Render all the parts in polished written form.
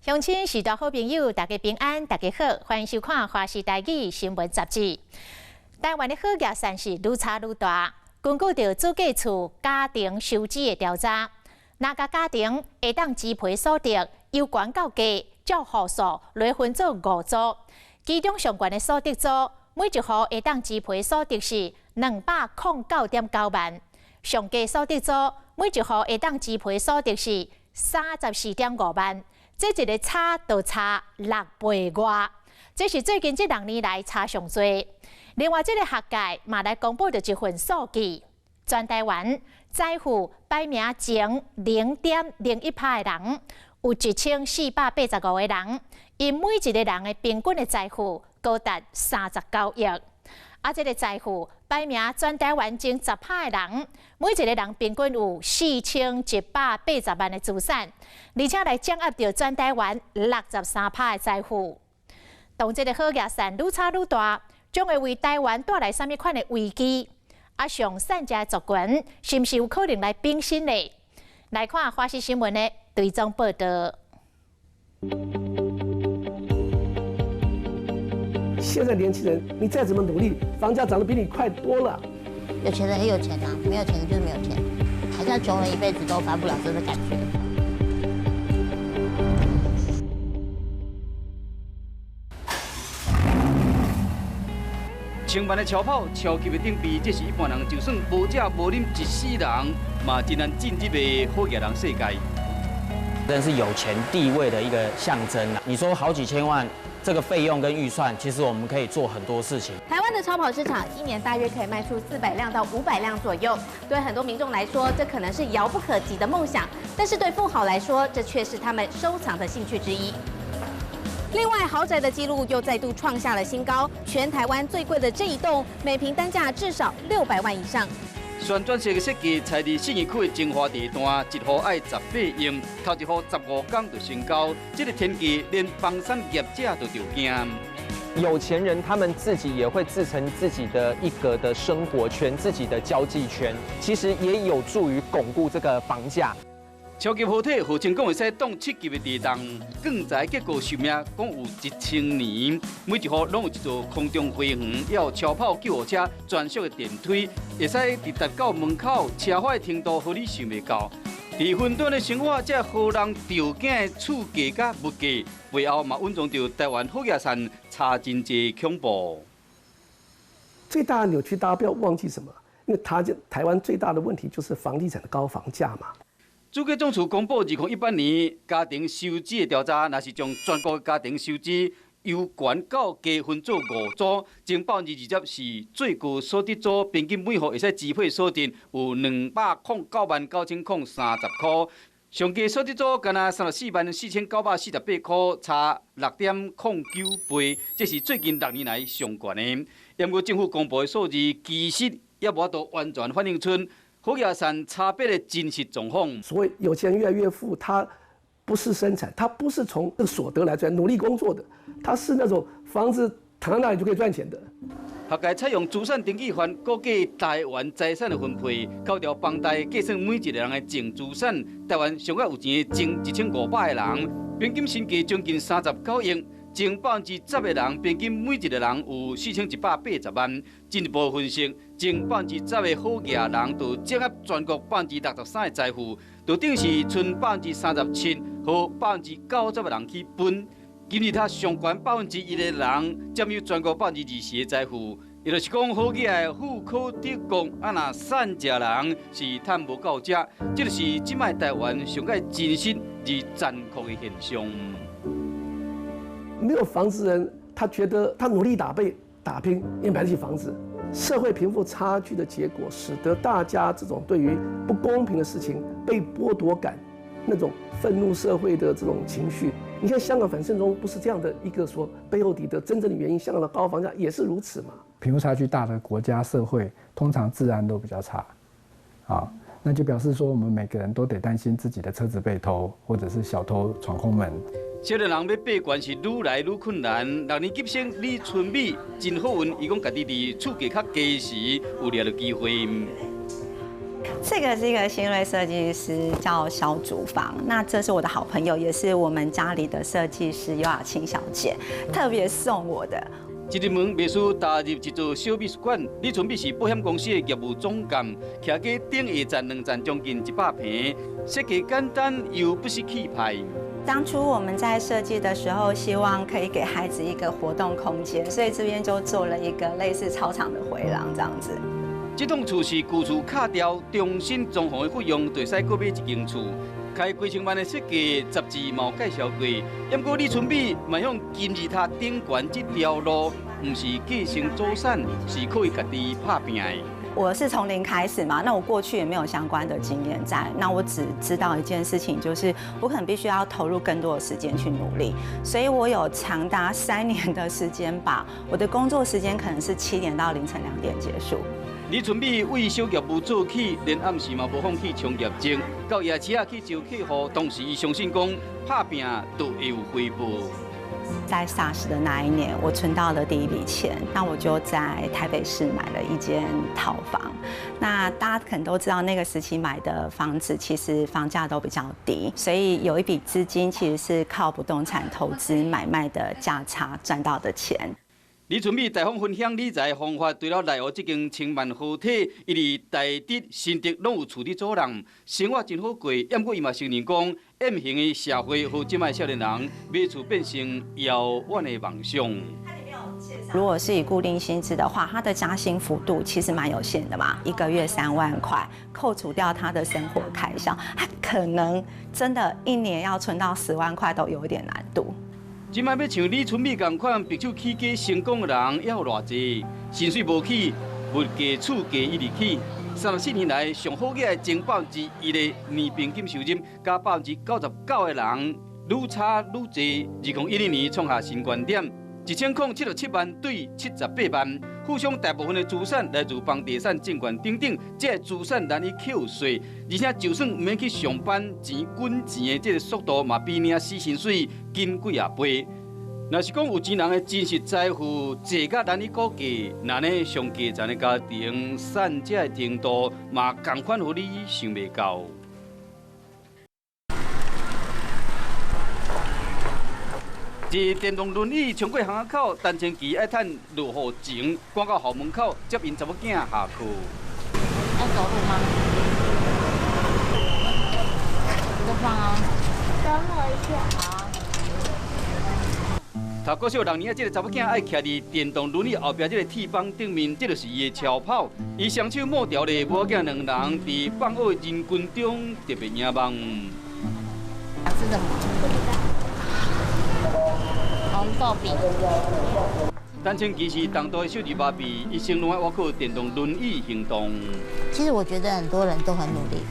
乡亲、时代好朋友，大家平安，大家好，欢迎收看《华视台语新闻杂志》。台湾的好业善事愈差愈大，根据着主计处家庭收支的调查，哪个家庭会当支配所得由悬到低，照户数来分做5组，其中上悬的所得组，每一户会当支配所得是209.9万，上低所得组每一户会当支配所得是34.5万。 这一个差就差6倍外，这是最近这2年来差上多。另外，这个学界嘛来公布着一份数据，全台湾财富排名前0.01%的人，有1485个人，因每一个人的平均的财富高达39亿。 这个财富排名全台湾前10%的人，每一个人平均有4180万的资产，而且来掌握着全台湾63%的财富。当这个好业善愈差愈大，将会为台湾带来什么款的危机？上善家族群是不是有可能来变身呢？来看华视新闻的追踪报道。 现在年轻人，你再怎么努力，房价涨得比你快多了。有钱人很有钱啊，没有钱的就是没有钱，好像穷人一辈子都翻不了身的感觉。千万的超跑、超级的顶币，这是一般人就算无食无啉一世人，嘛真难进入的好业人世界。真是有钱地位的一个象征啊！你说好几千万。 这个费用跟预算，其实我们可以做很多事情。台湾的超跑市场一年大约可以卖出400辆到500辆左右，对很多民众来说，这可能是遥不可及的梦想，但是对富豪来说，这却是他们收藏的兴趣之一。另外，豪宅的记录又再度创下了新高，全台湾最贵的这一栋，每平单价至少600万以上。 旋转式的设计，采自信义区的精华地段，一户要18亿，头一户15天就成交。这个天价，连房产业者都着惊。有钱人他们自己也会自成自己的一格的生活圈，自己的交际圈，其实也有助于巩固这个房价。 超级好体，号称讲会使当7级的地动，更在结构寿命讲有1000年。每一户拢有一座空中飞航，也有超跑救护车专属的电梯，会使直达到门口，车祸的程度和你想袂到。伫混沌的生活，这好人条件的厝价甲物价，背后嘛蕴藏着台湾好业产差真济恐怖。最大的扭曲，大家不要忘记什么？因为台湾最大的问题就是房地产的高房价嘛。 主计总处公布2018年家庭收支的调查，若是将全国家庭收支由悬到低分做5组，前20%是最高所得组，平均每户会使支配所得有2099030块，上低所得组干那344948块，差6.09倍，这是最近6年来上悬的。因过政府公布的数字，其实也无法度完全反映出。 好业产差别的真实状况。所谓有钱人越来越富，他不是生产，他不是从这个所得来赚，努力工作的，他是那种房子躺在那里就可以赚钱的。学界采用资产登记法估计台湾财产的分配，扣掉房贷，计算每一个人的净资产，台湾上较有钱的前1500个人，平均身价将近39亿。 前10%的人，平均每一个人有4180万。进一步分析，前10%的好业人，就掌握全国63%的财富，就等于是剩37%和90%的人去分。今日他上悬1%的人，占有全国20%的财富。也就是讲，好业的富可敌国，若善食人是赚无够食，这就是即卖台湾上界真实而残酷的现象。 没有房子人，他觉得他努力打拼也买得起房子。社会贫富差距的结果，使得大家这种对于不公平的事情被剥夺感，那种愤怒社会的这种情绪。你看香港反送中不是这样的一个说背后底的真正的原因，香港的高房价也是如此嘛。贫富差距大的国家社会，通常治安都比较差，啊，那就表示说我们每个人都得担心自己的车子被偷，或者是小偷闯空门。 少年人要爬悬是愈来愈困难。6年级生李春美真好运，伊讲家己伫厝价较低时有掠到机会。这个是一个新锐设计师，叫小竹房。那这是我的好朋友，也是我们家里的设计师尤雅青小姐特别送我的。一入门，秘书踏入一座小美术馆。李春美是保险公司的业务总监，徛在顶下站2站将近100平，设计简单又不失气派。当初我们在设计的时候，希望可以给孩子一个活动空间，所以这边就做了一个类似操场的回廊这样子。这栋厝是旧厝卡掉，重新装潢的费用就使购买一间厝。开几千万的设计杂志嘛有介绍过，不过李春美迈向金字塔顶悬这条路，不是继承祖产，是可以家己打拼的。我是从零开始嘛，那我过去也没有相关的经验在，那我只知道一件事情，就是我可能必须要投入更多的时间去努力，所以我有长达3年的时间吧，我的工作时间可能是7点到凌晨2点结束。李春美为小业务做起，连暗时嘛无放弃创业症，到夜市去招客户，当时伊相信讲打拼都会有回报。在 SARS 的那一年，我存到了第一笔钱，那我就在台北市买了一间套房。那大家可能都知道，那个时期买的房子其实房价都比较低，所以有一笔资金其实是靠不动产投资买卖的价差赚到的钱。李春美大方分享理财方法，除了内湖这间千万豪邸，伊伫台德、新竹拢有厝伫做人，生活真好过。不过伊嘛承认讲，M 型的社会和即卖少年人买厝变成遥远的梦想。如果是以固定薪资的话，它的加薪幅度其实蛮有限的嘛，1个月3万块，扣除掉他的生活开销，他可能真的1年要存到10万块都有一点难度。即摆要像李春美同款白手起家成功的人，要偌济？薪水无起，物价厝价一直起。34年来上好嘅前1%的年平均收入，加99%的人愈差愈济。2012年创下新高点，1077万对78万。互相大部分的资产来自房地产、证券等等，这些资产难以扣税，而且就算唔免去上班，钱滚钱的这个速度嘛，比领死薪水紧几啊倍。若是讲有钱人的真实财富，济甲难以估计，那呢上基层的家庭散借的程度嘛，同款互你想袂到。一电动轮椅冲过巷仔口，单程机爱趁落雨前赶到校门口接因查某囝下课。要走路吗？就放啊。等我一下。好。头国小6年这个查某囝爱徛伫电动轮椅后壁这个铁棒顶面，这就是伊的超跑。伊双手抹掉的母囝2人伫放学人群中特别仰望。想吃什么？红豆饼。单程机是当地的小弟芭比，一生拢爱挖靠电动轮椅行动。其实我觉得很多人都很努力，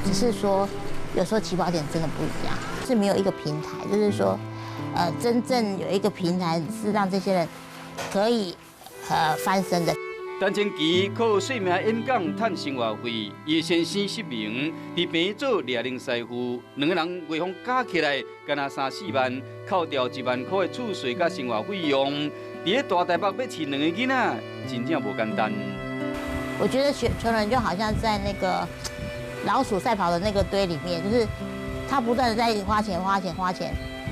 只是说有时候起跑点真的不一样，是没有一个平台，就是说，真正有一个平台是让这些人可以翻身的。单程机靠性命演讲赚生活费，伊的先生失明，伫病做掠零师傅，2个人月俸加起来，干那3-4万，扣掉1万块的厝税甲生活费用，伫咧大台北要饲2个囡仔，真正无简单。我觉得穷人就好像在那个老鼠赛跑的那个堆里面，就是他不断的在花钱，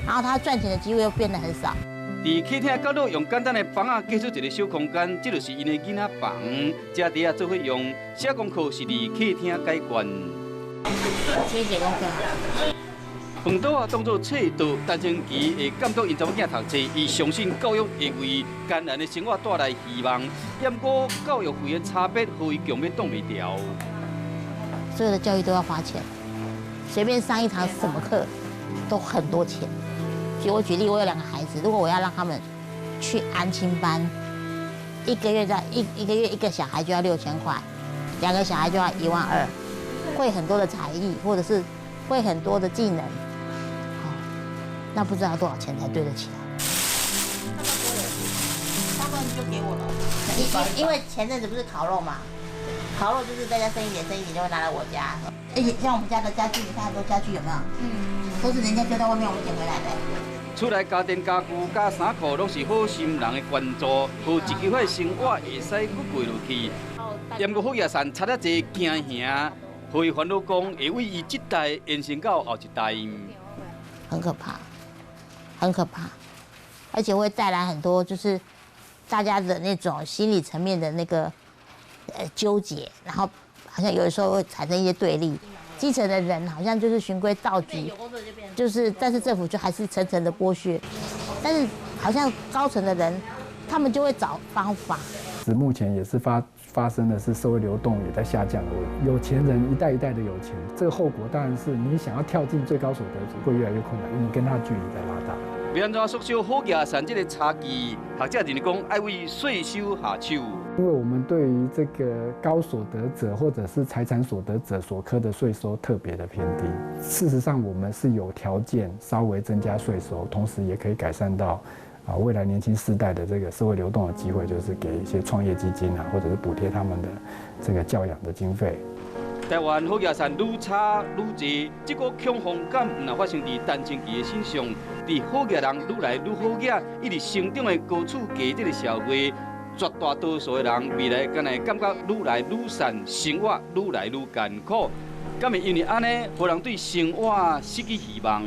然后他赚钱的机会又变得很少。伫客厅角落用简单的房仔建出一个小空间，这就是因的囡仔房。家底啊做伙用，写功课是伫客厅解决。谢谢功课。饭桌啊当作册桌，单程机会监督因查某囝读册，伊相信教育会为艰难的生活带来希望。不过教育费的差别，互伊强要挡袂牢。所有的教育都要花钱，随便上一堂什么课都很多钱。我举例，我有2个孩子，如果我要让他们去安亲班，1个月1个小孩就要6000块，2个小孩就要1万2，会很多的才艺，或者是会很多的技能，那不知道多少钱才对得起来。大部分就给我了，因为前阵子不是烤肉嘛，烤肉就是大家剩一点就会拿来我家，而且像我们家的家具，你看很多家具有没有？都是人家丢到外面我们捡回来的。厝内家电家具加衫裤，拢是好心人的关注，互一句话生活会使佫过落去。盐湖好野山插了一惊吓，所以烦恼讲会为伊这代延伸到后一代。很可怕，很可怕，而且会带来很多就是大家的那种心理层面的那个纠结，然后好像有的时候会产生一些对立。基层的人好像就是循规蹈矩，就是但是政府就还是层层的剥削，但是好像高层的人他们就会找方法。目前也是发生的是社会流动也在下降的问题，有钱人一代一代的有钱，这个后果当然是你想要跳进最高所得组会越来越困难，因为你跟他距离在拉大。要安怎缩小好野山这个差距？学者认为讲爱为税收下手。因为我们对于这个高所得者或者是财产所得者所课的税收特别的偏低。事实上，我们是有条件稍微增加税收，同时也可以改善到未来年轻世代的这个社会流动的机会，就是给一些创业基金或者是补贴他们的这个教养的经费。台湾好野山愈差愈济，这个恐慌感唔那发生在单亲期的身上，伫好野人愈来愈好野，一直成长的高处价这个社会。绝大多数的人未来敢会感觉愈来愈散，生活愈来愈艰苦，敢会因为安尼，互人对生活失去希望？